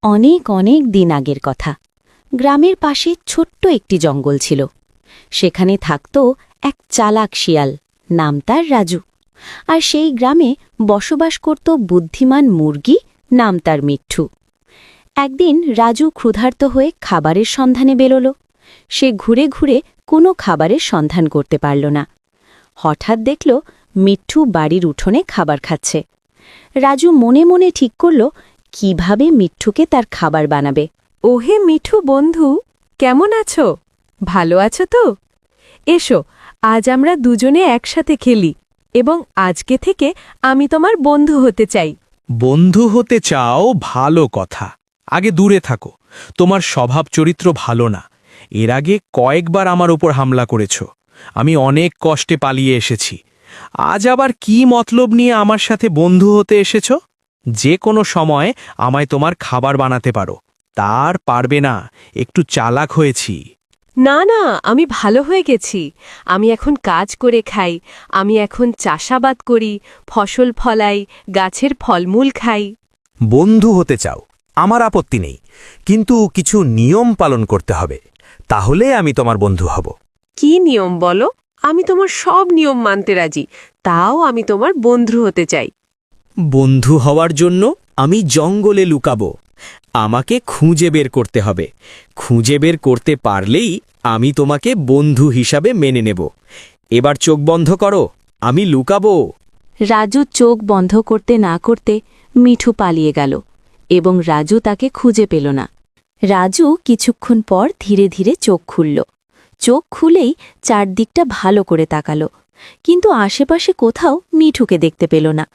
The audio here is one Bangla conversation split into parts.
অনেক অনেক দিন আগের কথা। গ্রামের পাশে ছোট্ট একটি জঙ্গল ছিল। সেখানে থাকত এক চালাক শিয়াল, নাম তার রাজু। আর সেই গ্রামে বসবাস করত বুদ্ধিমান মুরগি, নাম তার মিঠু। একদিন রাজু ক্ষুধার্ত হয়ে খাবারের সন্ধানে বেরোল। সে ঘুরে ঘুরে কোনো খাবারের সন্ধান করতে পারল না। হঠাৎ দেখল মিঠু বাড়ির উঠোনে খাবার খাচ্ছে। রাজু মনে মনে ঠিক করল কিভাবে মিঠুকে তার খাবার বানাবে। ওহে মিঠু বন্ধু, কেমন আছো? ভালো আছো তো? এসো, আজ আমরা দুজনে একসাথে খেলি এবং আজকে থেকে আমি তোমার বন্ধু হতে চাই। বন্ধু হতে চাও, ভালো কথা। আগে দূরে থাকো, তোমার স্বভাব চরিত্র ভালো না। এর আগে কয়েকবার আমার উপর হামলা করেছ। আমি অনেক কষ্টে পালিয়ে এসেছি। আজ আবার কি মতলব নিয়ে আমার সাথে বন্ধু হতে এসেছ? যে কোনো সময় আমায় তোমার খাবার বানাতে পারো, তার পারবে না। একটু চালাক হয়েছি। না না, আমি ভালো হয়ে গেছি। আমি এখন কাজ করে খাই, আমি এখন চাষাবাদ করি, ফসল ফলাই, গাছের ফলমূল খাই। বন্ধু হতে চাও, আমার আপত্তি নেই, কিন্তু কিছু নিয়ম পালন করতে হবে, তাহলে আমি তোমার বন্ধু হব। কি নিয়ম বলো? আমি তোমার সব নিয়ম মানতে রাজি, তাও আমি তোমার বন্ধু হতে চাই। বন্ধু হওয়ার জন্য আমি জঙ্গলে লুকাবো। আমাকে খুঁজে বের করতে হবে। খুঁজে বের করতে পারলেই আমি তোমাকে বন্ধু হিসাবে মেনে নেব। এবার চোখ বন্ধ করো, আমি লুকাবো। রাজু চোখ বন্ধ করতে না করতে মিঠু পালিয়ে গেল এবং রাজু তাকে খুঁজে পেল না। রাজু কিছুক্ষণ পর ধীরে ধীরে চোখ খুলল। চোখ খুলেই চারদিকটা ভালো করে তাকাল, কিন্তু আশেপাশে কোথাও মিঠুকে দেখতে পেল না।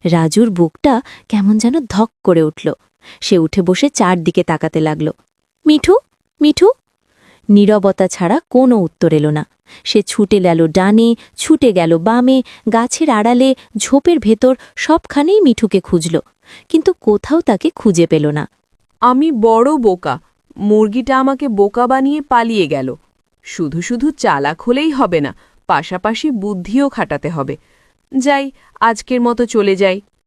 রাজুর বুকটা কেমন যেন ধক করে উঠল। সে উঠে বসে চারদিকে তাকাতে লাগল। মিঠু, মিঠু! নীরবতা ছাড়া কোনো উত্তর এলো না। সে ছুটে গেল ডানে, ছুটে গেল বামে, গাছের আড়ালে, ঝোপের ভেতর, সবখানেই মিঠুকে খুঁজল, কিন্তু কোথাও তাকে খুঁজে পেল না। আমি বড় বোকা। মুরগিটা আমাকে বোকা বানিয়ে পালিয়ে গেল। শুধু শুধু চালাক হলেই হবে না, পাশাপাশি বুদ্ধিও খাটাতে হবে। যাই, আজকের মতো চলে যাই।